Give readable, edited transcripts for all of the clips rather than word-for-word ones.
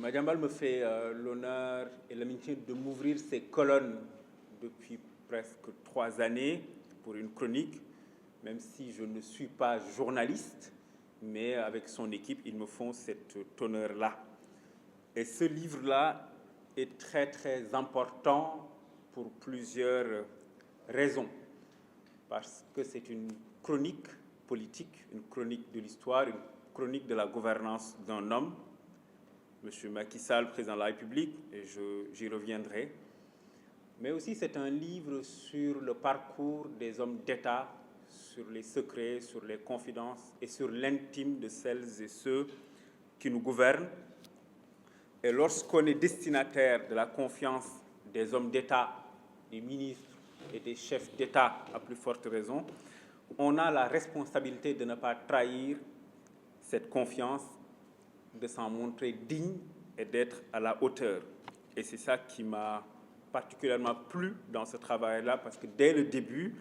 Madiambal me fait l'honneur et l'amitié de m'ouvrir ses colonnes depuis presque 3 années pour une chronique, même si je ne suis pas journaliste, mais avec son équipe, ils me font cet honneur-là. Et ce livre-là est très, très important pour plusieurs raisons. Parce que c'est une chronique politique, une chronique de l'histoire, une chronique de la gouvernance d'un homme, M. Macky Sall, président de la République, et j'y reviendrai. Mais aussi c'est un livre sur le parcours des hommes d'État, sur les secrets, sur les confidences et sur l'intime de celles et ceux qui nous gouvernent. Et lorsqu'on est destinataire de la confiance des hommes d'État, des ministres et des chefs d'État à plus forte raison, on a la responsabilité de ne pas trahir cette confiance, de s'en montrer digne et d'être à la hauteur. Et c'est ça qui m'a particulièrement plu dans ce travail-là, parce que dès le début,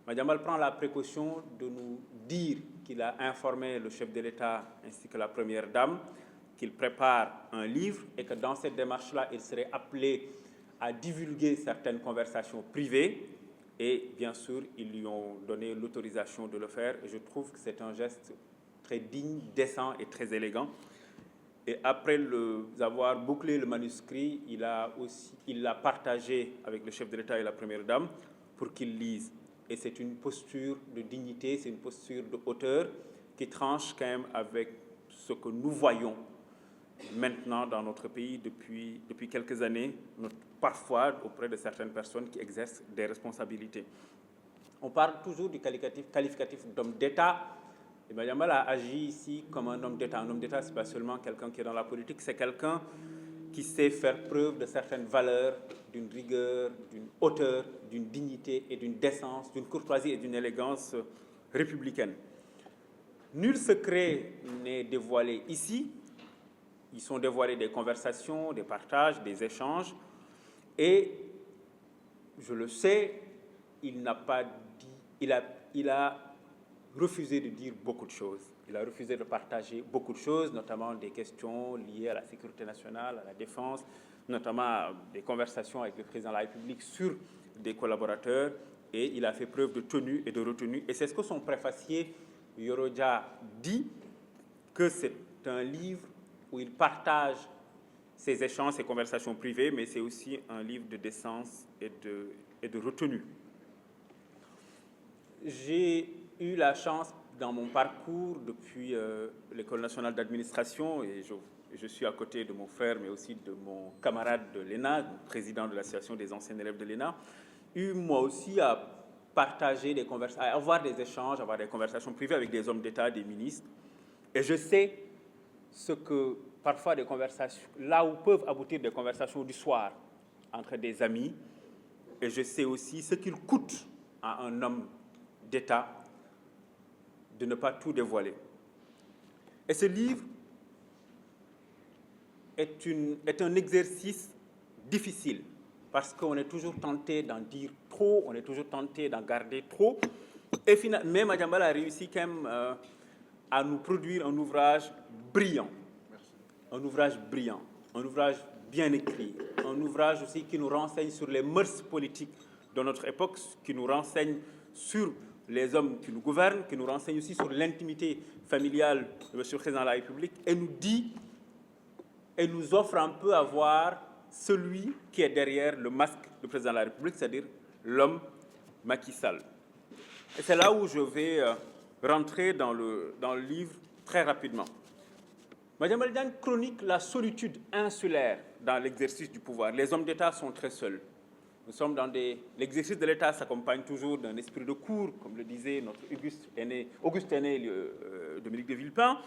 Madiambal prend la précaution de nous dire qu'il a informé le chef de l'État ainsi que la Première Dame qu'il prépare un livre et que dans cette démarche-là, il serait appelé à divulguer certaines conversations privées. Et bien sûr, ils lui ont donné l'autorisation de le faire. Et je trouve que c'est un geste très digne, décent et très élégant. Et après avoir bouclé le manuscrit, il l'a partagé avec le chef de l'État et la Première Dame pour qu'ils lisent. Et c'est une posture de dignité, c'est une posture de hauteur qui tranche quand même avec ce que nous voyons maintenant dans notre pays depuis quelques années, parfois auprès de certaines personnes qui exercent des responsabilités. On parle toujours du qualificatif d'homme d'État. Et Madiambal a agi ici comme un homme d'État. Un homme d'État, ce n'est pas seulement quelqu'un qui est dans la politique, c'est quelqu'un qui sait faire preuve de certaines valeurs, d'une rigueur, d'une hauteur, d'une dignité et d'une décence, d'une courtoisie et d'une élégance républicaine. Nul secret n'est dévoilé ici. Ils sont dévoilés des conversations, des partages, des échanges. Et je le sais, il n'a pas dit, il a refusé de dire beaucoup de choses. Il a refusé de partager beaucoup de choses, notamment des questions liées à la sécurité nationale, à la défense, notamment des conversations avec le président de la République sur des collaborateurs. Et il a fait preuve de tenue et de retenue. Et c'est ce que son préfacier, Yorodia, dit, que c'est un livre où il partage ses échanges, ses conversations privées, mais c'est aussi un livre de décence et de retenue. J'ai eu la chance, dans mon parcours, depuis l'École nationale d'administration, et je suis à côté de mon frère, mais aussi de mon camarade de l'ENA, président de l'association des anciens élèves de l'ENA, moi aussi à partager des conversations, à avoir des échanges, avoir des conversations privées avec des hommes d'État, des ministres. Et je sais ce que parfois des conversations, là où peuvent aboutir des conversations du soir entre des amis, et je sais aussi ce qu'il coûte à un homme d'État de ne pas tout dévoiler. Et ce livre est un exercice difficile, parce qu'on est toujours tenté d'en dire trop, on est toujours tenté d'en garder trop, et finalement, mais Madiambal a réussi quand même à nous produire un ouvrage brillant. Un ouvrage brillant, un ouvrage bien écrit, un ouvrage aussi qui nous renseigne sur les mœurs politiques de notre époque, qui nous renseigne sur les hommes qui nous gouvernent, qui nous renseigne aussi sur l'intimité familiale de M. le Président de la République, et nous dit, et nous offre un peu à voir celui qui est derrière le masque du Président de la République, c'est-à-dire l'homme Macky Sall. Et c'est là où je vais rentrer dans le livre très rapidement. Madiambal Diagne chronique la solitude insulaire dans l'exercice du pouvoir. Les hommes d'État sont très seuls. Nous sommes dans l'exercice de l'État s'accompagne toujours d'un esprit de cour, comme le disait notre Auguste aîné Dominique de Villepin,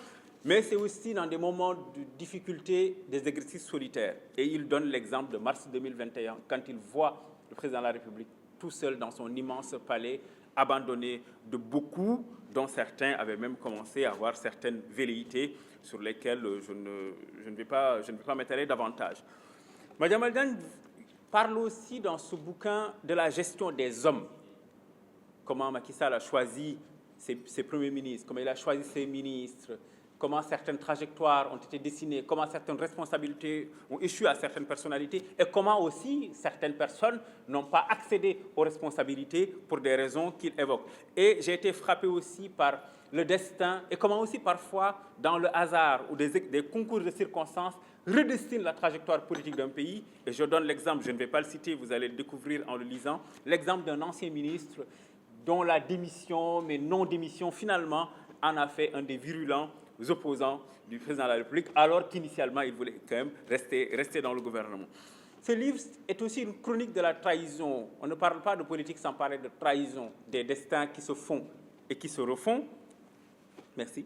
mais c'est aussi dans des moments de difficulté des exercices solitaires. Et il donne l'exemple de mars 2021, quand il voit le président de la République tout seul dans son immense palais, abandonné de beaucoup, dont certains avaient même commencé à avoir certaines velléités sur lesquelles je ne vais pas m'étaler davantage. Madiambal Diagne parle aussi dans ce bouquin de la gestion des hommes, comment Macky Sall a choisi ses premiers ministres, comment il a choisi ses ministres, comment certaines trajectoires ont été dessinées, comment certaines responsabilités ont échu à certaines personnalités et comment aussi certaines personnes n'ont pas accédé aux responsabilités pour des raisons qu'il évoque. Et j'ai été frappé aussi par le destin et comment aussi parfois, dans le hasard ou des concours de circonstances, redestine la trajectoire politique d'un pays. Et je donne l'exemple, je ne vais pas le citer, vous allez le découvrir en le lisant, l'exemple d'un ancien ministre dont la démission, mais non-démission, finalement, en a fait un des virulents opposants du président de la République, alors qu'initialement, il voulait quand même rester dans le gouvernement. Ce livre est aussi une chronique de la trahison. On ne parle pas de politique sans parler de trahison, des destins qui se font et qui se refont. Merci.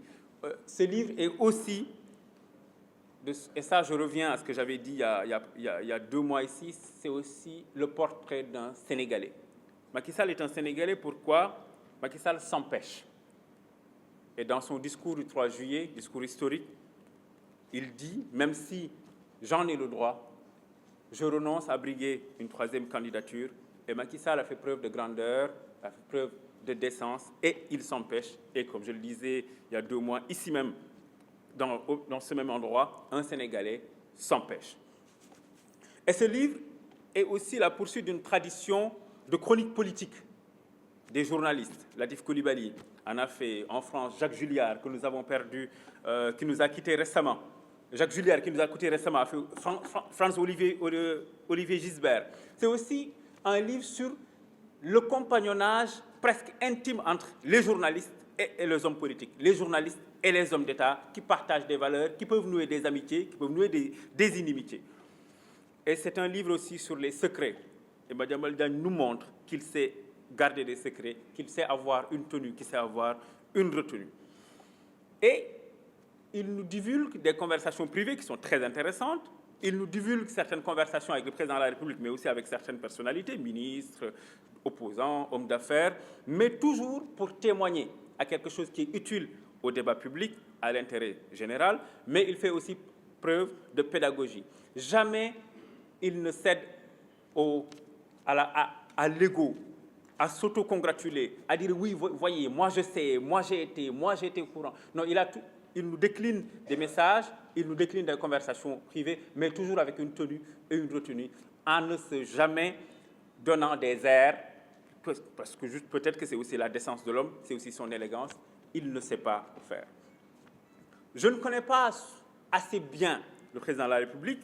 Ce livre est aussi, et ça je reviens à ce que j'avais dit il y a 2 mois ici, c'est aussi le portrait d'un Sénégalais. Macky Sall est un Sénégalais, pourquoi? Macky Sall s'empêche. Et dans son discours du 3 juillet, discours historique, il dit, même si j'en ai le droit, je renonce à briguer une 3e candidature. Et Macky Sall a fait preuve de grandeur, a fait preuve de décence, et il s'empêche. Et comme je le disais il y a 2 mois, ici même, dans ce même endroit, un Sénégalais s'empêche. Et ce livre est aussi la poursuite d'une tradition de chronique politique des journalistes. Latif Coulibaly en a fait en France, Jacques Julliard, que nous avons perdu, qui nous a quittés récemment. Jacques Julliard, qui nous a quittés récemment, a fait François-Olivier Gisbert. C'est aussi un livre sur le compagnonnage presque intime entre les journalistes et les hommes politiques, les journalistes et les hommes d'État qui partagent des valeurs, qui peuvent nouer des amitiés, qui peuvent nouer des inimitiés. Et c'est un livre aussi sur les secrets. Et Madiambal Diagne nous montre qu'il sait garder des secrets, qu'il sait avoir une tenue, qu'il sait avoir une retenue. Et il nous divulgue des conversations privées qui sont très intéressantes. Il nous divulgue certaines conversations avec le président de la République, mais aussi avec certaines personnalités, ministres, opposants, hommes d'affaires, mais toujours pour témoigner à quelque chose qui est utile au débat public, à l'intérêt général, mais il fait aussi preuve de pédagogie. Jamais il ne cède à l'ego, à s'auto-congratuler, à dire oui, voyez, moi je sais, moi j'ai été au courant. Non, il nous décline des messages, il nous décline des conversations privées, mais toujours avec une tenue et une retenue, en ne se jamais donnant des airs, parce que juste peut-être que c'est aussi la décence de l'homme, c'est aussi son élégance, il ne sait pas faire. Je ne connais pas assez bien le président de la République,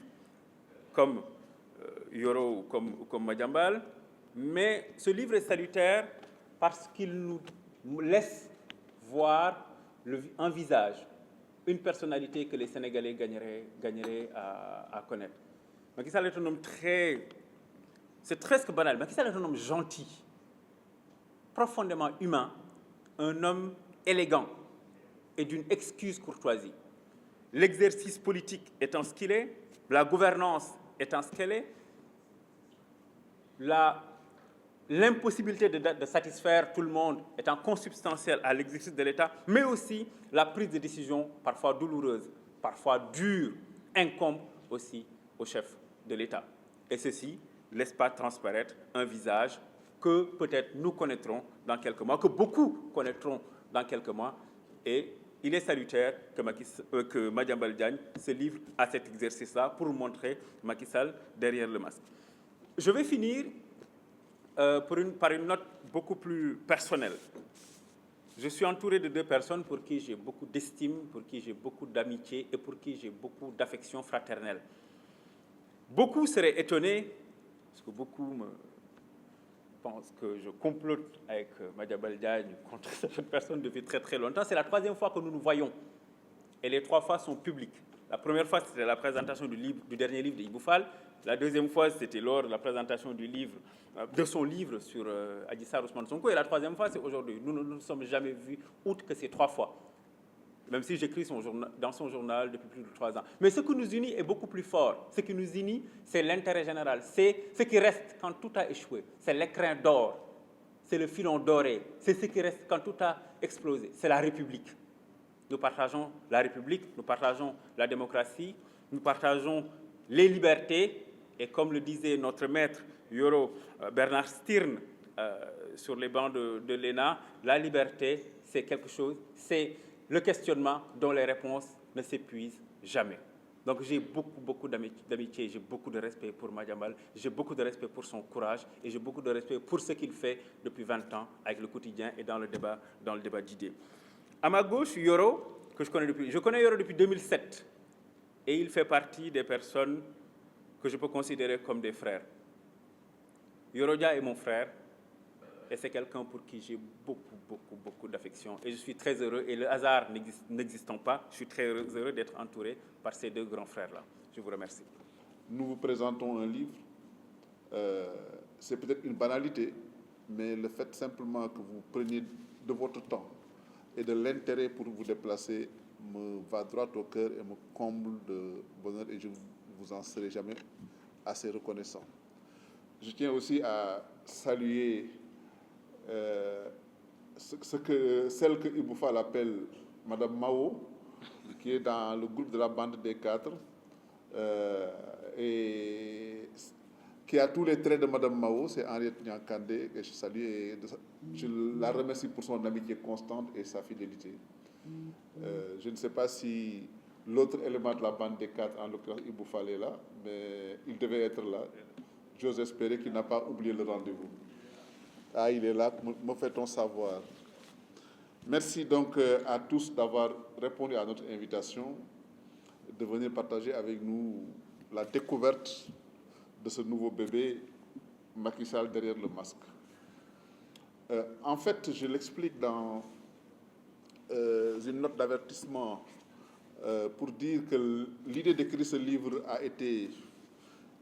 comme Yoro ou comme Madiambal, mais ce livre est salutaire parce qu'il nous laisse voir un visage, une personnalité que les Sénégalais gagneraient à connaître. Macky Sall est un homme c'est presque banal, Macky Sall est un homme gentil, profondément humain, un homme élégant et d'une excuse courtoisie. L'exercice politique étant ce qu'il est, la gouvernance étant ce qu'elle est, l'impossibilité de satisfaire tout le monde étant consubstantielle à l'exercice de l'État, mais aussi la prise de décision parfois douloureuse, parfois dure, incombe aussi au chef de l'État. Et ceci ne laisse pas transparaître un visage que peut-être nous connaîtrons dans quelques mois, que beaucoup connaîtront dans quelques mois. Et il est salutaire que Madiambal Diagne se livre à cet exercice-là pour montrer Macky Sall derrière le masque. Je vais finir par une note beaucoup plus personnelle. Je suis entouré de 2 personnes pour qui j'ai beaucoup d'estime, pour qui j'ai beaucoup d'amitié et pour qui j'ai beaucoup d'affection fraternelle. Beaucoup seraient étonnés, parce que beaucoup pensent que je complote avec Madiambal Diagne contre cette personne depuis très très longtemps. C'est la 3e fois que nous nous voyons. Et les 3 fois sont publiques. La première fois, c'était la présentation du dernier livre d'Ibou Fall. La 2e fois, c'était lors de la présentation de son livre sur Adji Sarr Ousmane Sonko. Et la 3e fois, c'est aujourd'hui. Nous ne nous sommes jamais vus, outre que ces 3 fois. Même si j'écris dans son journal depuis plus de 3 ans. Mais ce qui nous unit est beaucoup plus fort. Ce qui nous unit, c'est l'intérêt général. C'est ce qui reste quand tout a échoué. C'est l'écrin d'or. C'est le filon doré. C'est ce qui reste quand tout a explosé. C'est la République. Nous partageons la République, nous partageons la démocratie, nous partageons les libertés. Et comme le disait notre maître Yoro Bernard Stirn sur les bancs de l'ENA, la liberté, c'est quelque chose, c'est le questionnement dont les réponses ne s'épuisent jamais. Donc j'ai beaucoup d'amitié, j'ai beaucoup de respect pour Madiambal, j'ai beaucoup de respect pour son courage et j'ai beaucoup de respect pour ce qu'il fait depuis 20 ans avec le quotidien et dans le débat d'idées. À ma gauche, Yoro, que je connais Yoro depuis 2007 et il fait partie des personnes que je peux considérer comme des frères. Yoro Dia est mon frère et c'est quelqu'un pour qui j'ai beaucoup d'affection. Et je suis très heureux, et le hasard n'existant pas, je suis très heureux d'être entouré par ces deux grands frères-là. Je vous remercie. Nous vous présentons un livre. C'est peut-être une banalité, mais le fait simplement que vous preniez de votre temps et de l'intérêt pour vous déplacer me va droit au cœur et me comble de bonheur, et je vous en serai jamais assez reconnaissant. Je tiens aussi à saluer celle que Ibou Fall appelle Madame Mao, qui est dans le groupe de la bande des quatre, et qui a tous les traits de Madame Mao, c'est Henriette Nyankandé, que je salue, et je la remercie pour son amitié constante et sa fidélité. Je ne sais pas si l'autre élément de la bande des quatre, en l'occurrence Ibou Fall, est là, mais il devait être là. J'ose espérer qu'il n'a pas oublié le rendez-vous. Ah, il est là, me fait-on savoir. Merci donc à tous d'avoir répondu à notre invitation, de venir partager avec nous la découverte de ce nouveau bébé, Macky Sall derrière le masque. En fait, je l'explique dans une note d'avertissement pour dire que l'idée d'écrire ce livre a été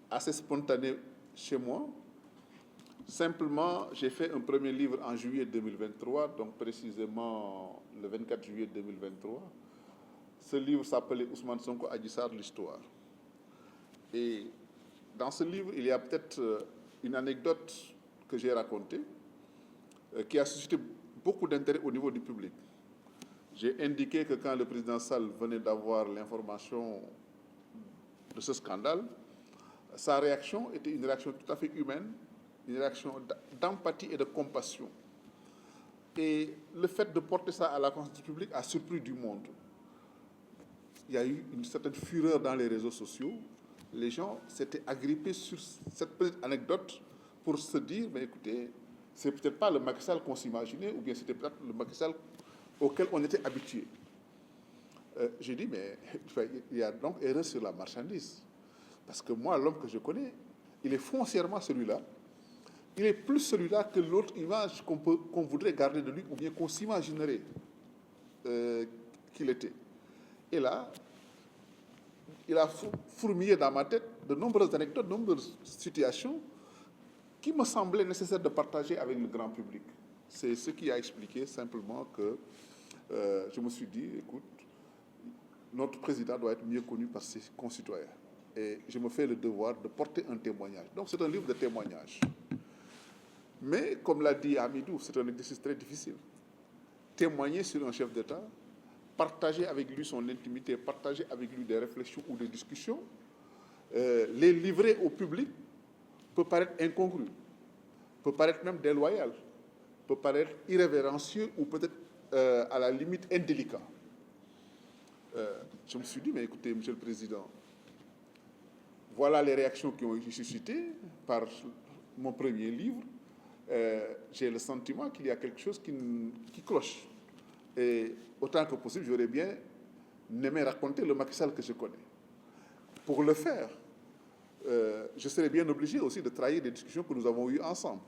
assez spontanée chez moi. Simplement, j'ai fait un premier livre en juillet 2023, donc précisément le 24 juillet 2023. Ce livre s'appelait Ousmane Sonko Adji Sarr, l'histoire. Et dans ce livre, il y a peut-être une anecdote que j'ai racontée qui a suscité beaucoup d'intérêt au niveau du public. J'ai indiqué que quand le président Sall venait d'avoir l'information de ce scandale, sa réaction était une réaction tout à fait humaine, une réaction d'empathie et de compassion. Et le fait de porter ça à la conscience publique a surpris du monde. Il y a eu une certaine fureur dans les réseaux sociaux. Les gens s'étaient agrippés sur cette petite anecdote pour se dire, mais écoutez, c'est peut-être pas le Macky Sall qu'on s'imaginait, ou bien c'était peut-être le Macky Sall auquel on était habitué. J'ai dit, mais il y a donc erreur sur la marchandise. Parce que moi, l'homme que je connais, il est foncièrement celui-là. Il est plus celui-là que l'autre image qu'on voudrait garder de lui, ou bien qu'on s'imaginerait qu'il était. Et là, il a fourmillé dans ma tête de nombreuses anecdotes, de nombreuses situations qui me semblaient nécessaires de partager avec le grand public. C'est ce qui a expliqué simplement que je me suis dit, écoute, notre président doit être mieux connu par ses concitoyens. Et je me fais le devoir de porter un témoignage. Donc c'est un livre de témoignage. Mais, comme l'a dit Hamidou, c'est un exercice très difficile. Témoigner sur un chef d'État, partager avec lui son intimité, partager avec lui des réflexions ou des discussions, les livrer au public peut paraître incongru, peut paraître même déloyal, peut paraître irrévérencieux ou peut-être à la limite indélicat. Je me suis dit, mais écoutez, Monsieur le Président, voilà les réactions qui ont été suscitées par mon premier livre. J'ai le sentiment qu'il y a quelque chose qui cloche. Et autant que possible, j'aurais bien aimé raconter le Macky Sall que je connais. Pour le faire, je serais bien obligé aussi de trahir des discussions que nous avons eues ensemble.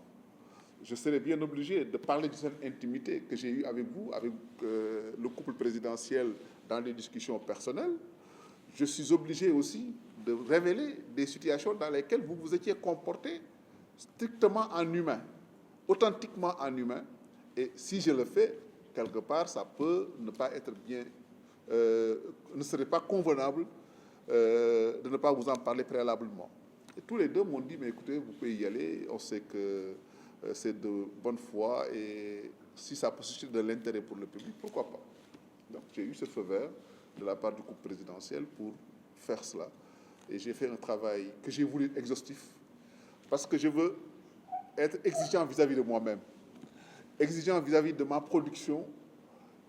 Je serais bien obligé de parler de cette intimité que j'ai eue avec vous, avec le couple présidentiel dans les discussions personnelles. Je suis obligé aussi de révéler des situations dans lesquelles vous vous étiez comporté strictement en humain, authentiquement en humain. Et si je le fais, quelque part, ça peut ne pas être bien, ne serait pas convenable de ne pas vous en parler préalablement. Et tous les deux m'ont dit, mais écoutez, vous pouvez y aller, on sait que c'est de bonne foi et si ça peut susciter de l'intérêt pour le public, pourquoi pas. Donc j'ai eu ce feu vert de la part du couple présidentiel pour faire cela. Et j'ai fait un travail que j'ai voulu exhaustif parce que je veux être exigeant vis-à-vis de moi-même, exigeant vis-à-vis de ma production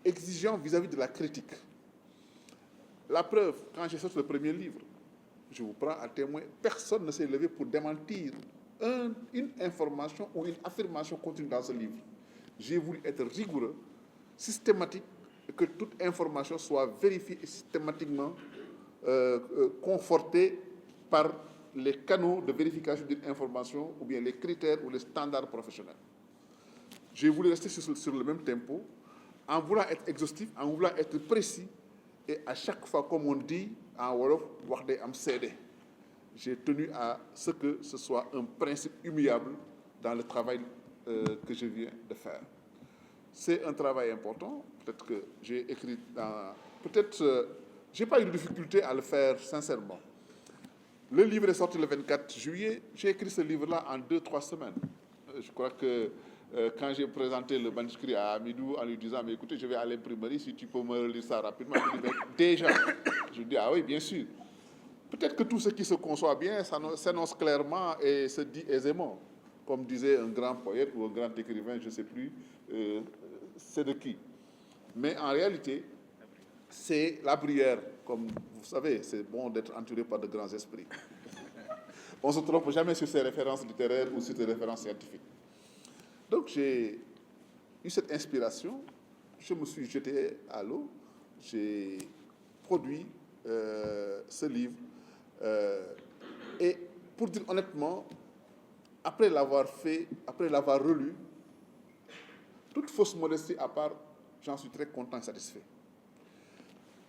exigeant vis-à-vis de la critique. La preuve, quand j'ai sorti le premier livre, je vous prends à témoin, personne ne s'est levé pour démentir une information ou une affirmation contenue dans ce livre. J'ai voulu être rigoureux, systématique, et que toute information soit vérifiée et systématiquement confortée par les canaux de vérification d'une information ou bien les critères ou les standards professionnels. J'ai voulu rester sur le même tempo, en voulant être exhaustif, en voulant être précis, et à chaque fois, comme on dit en Wolof, wax day am seede. J'ai tenu à ce que ce soit un principe immuable dans le travail que je viens de faire. C'est un travail important. Peut-être que j'ai écrit dans... Peut-être... j'ai pas eu de difficulté à le faire, sincèrement. Le livre est sorti le 24 juillet. J'ai écrit ce livre-là en 2-3 semaines. Je crois que quand j'ai présenté le manuscrit à Amidou en lui disant « Mais écoutez, je vais à l'imprimerie, si tu peux me relire ça rapidement. » Il dit « Déjà ?» Je lui dis « Ah oui, bien sûr. » Peut-être que tout ce qui se conçoit bien s'annonce clairement et se dit aisément. Comme disait un grand poète ou un grand écrivain, je ne sais plus, c'est de qui. Mais en réalité, c'est la Bruyère. Comme vous savez, c'est bon d'être entouré par de grands esprits. On ne se trompe jamais sur ses références littéraires ou sur ses références scientifiques. Donc j'ai eu cette inspiration, je me suis jeté à l'eau, j'ai produit ce livre. Et pour dire honnêtement, après l'avoir fait, après l'avoir relu, toute fausse modestie à part, j'en suis très content et satisfait.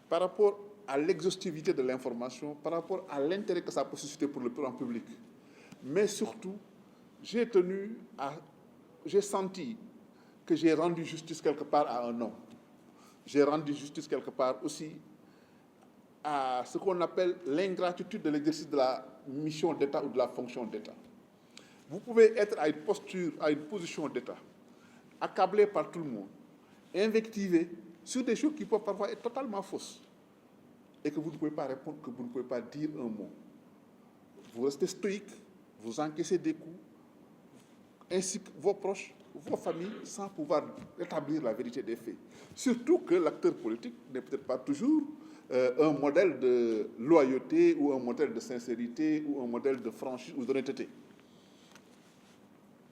Par rapport à l'exhaustivité de l'information, par rapport à l'intérêt que ça peut susciter pour le grand public, mais surtout, j'ai senti que j'ai rendu justice quelque part à un homme. J'ai rendu justice quelque part aussi à ce qu'on appelle l'ingratitude de l'exercice de la mission d'État ou de la fonction d'État. Vous pouvez être à une posture, à une position d'État, accablé par tout le monde, invectivé sur des choses qui peuvent parfois être totalement fausses, et que vous ne pouvez pas répondre, que vous ne pouvez pas dire un mot. Vous restez stoïque, vous encaissez des coups, ainsi que vos proches, vos familles, sans pouvoir établir la vérité des faits. Surtout que l'acteur politique n'est peut-être pas toujours un modèle de loyauté ou un modèle de sincérité ou un modèle de franchise ou d'honnêteté.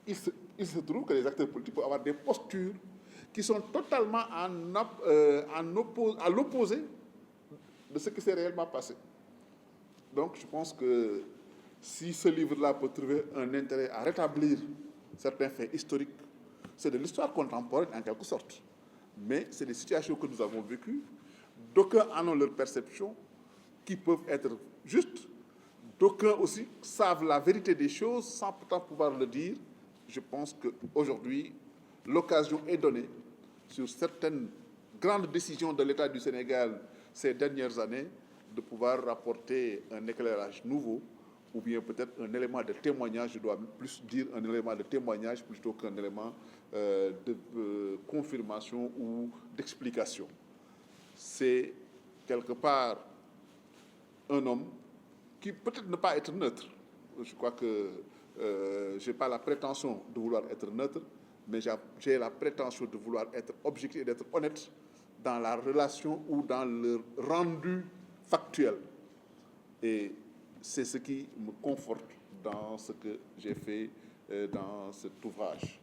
Il se trouve que les acteurs politiques peuvent avoir des postures qui sont totalement à l'opposé de ce qui s'est réellement passé. Donc je pense que si ce livre-là peut trouver un intérêt à rétablir certains faits historiques, c'est de l'histoire contemporaine en quelque sorte. Mais c'est des situations que nous avons vécues. D'aucuns en ont leur perception, qui peuvent être justes. D'aucuns aussi savent la vérité des choses sans pourtant pouvoir le dire. Je pense qu'aujourd'hui, l'occasion est donnée sur certaines grandes décisions de l'État du Sénégal ces dernières années de pouvoir rapporter un éclairage nouveau ou bien peut-être un élément de témoignage, je dois plus dire un élément de témoignage plutôt qu'un élément de confirmation ou d'explication. C'est quelque part un homme qui peut-être ne pas être neutre. Je crois que je n'ai pas la prétention de vouloir être neutre, mais j'ai la prétention de vouloir être objectif et d'être honnête dans la relation ou dans le rendu factuel. Et c'est ce qui me conforte dans ce que j'ai fait dans cet ouvrage.